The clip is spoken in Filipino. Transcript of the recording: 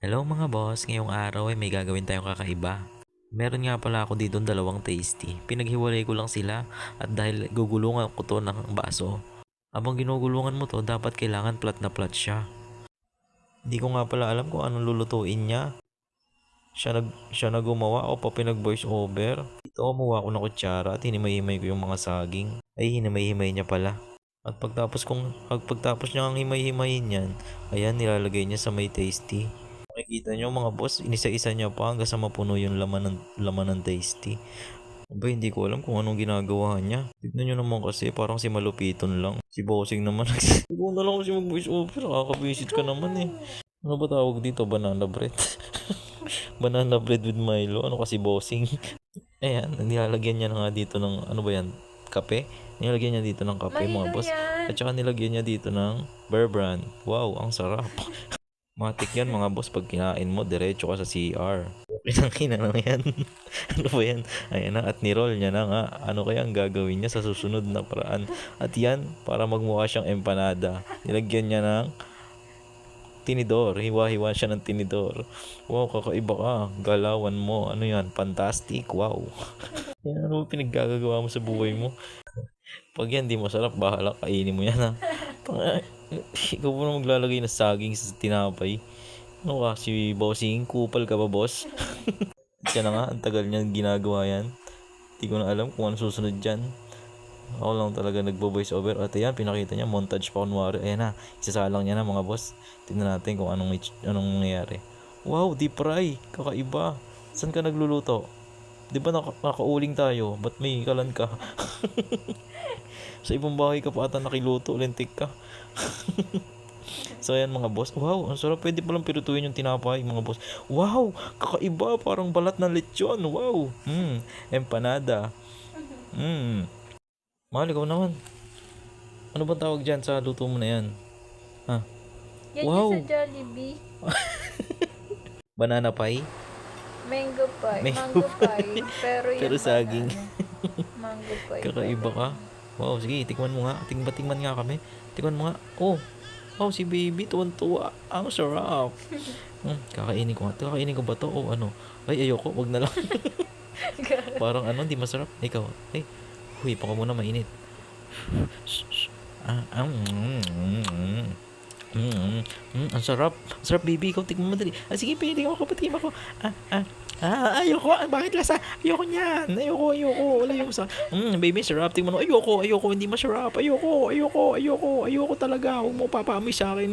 Hello mga boss, ngayong araw ay may gagawin tayong kakaiba. Meron nga pala ako dito dalawang tasty. Pinaghiwalay ko lang sila at dahil gugulungan ko to ng baso. Habang ginugulungan mo to, dapat kailangan plat na plat siya. Hindi ko nga pala alam kung anong lulutuin niya. Siya na gumawa, ako pa pinag voice over. Dito kumuha ko ng kutsara at hinimay-himay ko yung mga saging. Ay, hinimay-himay niya pala. At pagtapos niya ang himay-himayin yan, ayan nilalagay niya sa may tasty. Makikita nyo mga boss, inisa-isa niya pa hanggang sa mapuno yung laman ng tasty. Aba, hindi ko alam kung anong ginagawa niya. Tignan nyo naman kasi, parang si Malupiton lang. Si Bossing naman. Ikaw na lang kasi mag-voice over, nakakabisit ka naman eh. Ano ba tawag dito? Banana bread. Banana bread with Milo. Ano kasi Bossing? Ayan, nilalagyan niya na nga dito ng, ano ba yan? Kape? Nilagyan niya dito ng kape mga boss. At saka nilagyan niya dito ng Bear Brand. Wow, ang sarap. Matik yan mga boss, pag kinain mo, diretso ka sa CR. Okay lang kina na yan. Ano ba yan? Ayan na, at niroll niya na nga. Ano kaya ang gagawin niya sa susunod na paraan? At yan, para magmukha siyang empanada. Nilagyan niya ng tinidor. Hiwa-hiwa siya ng tinidor. Wow, kakaiba ka. Galawan mo. Ano yan? Fantastic. Wow. Yan, ano ba pinaggagawa mo sa buhay mo? Pag yan di masarap, bahala, kainin mo yan ha. Ikaw po na maglalagay ng saging sa tinapay. Ano ka, si Bossing? Kupal ka ba, boss? Siya na nga, ang tagal niya ginagawa yan. Hindi ko na alam kung ano susunod dyan. Ako lang talaga nagbo-voice over. At ayan, pinakita niya, montage pa kunwari. Ayan na, isasalang niya na mga boss. Tingnan natin kung anong nangyayari. Wow, deep fry. Kakaiba. Saan ka nagluluto? Di ba nakauling tayo? Ba't may kalan ka? Sa ibang bahay ka pa ata nakiluto, lentik ka. So ayan mga boss. Wow, ang sarap. Pwede palang pirutuin yung tinapay mga boss. Wow, kakaiba. Parang balat ng lechon. Wow. Empanada. Mahal, ikaw naman. Ano bang tawag dyan sa luto mo na yan? Ha? Yan Wow. yung sa Jollibee. Banana pie? Mango pie. Mango Mango pie. Pero yung Pero saging. mango pie. Kakaiba ka. Wow, sige, tikman mo nga. Tingnan nga kami. Tikman mo nga. Oh, wow, si baby, tuwan-tuwa. Ang sarap. Kakainin ko nga. Kakainin ko ba to? O ano? Ay, ayoko. Wag na lang. Parang ano, di masarap. Ikaw. Ay, huy, pa ko muna mainit. Ang sarap. Ang sarap, baby. Ikaw, tignan mo dali. Sige, pwede ako. Patingin ako. Ayoko. Bakit lasa? Ayoko niyan. Ayoko. Wala yung sa... baby, sarap. Tingnan mo. Ayoko. Hindi masarap. Ayoko talaga. Huwag mo papaamoy sa akin.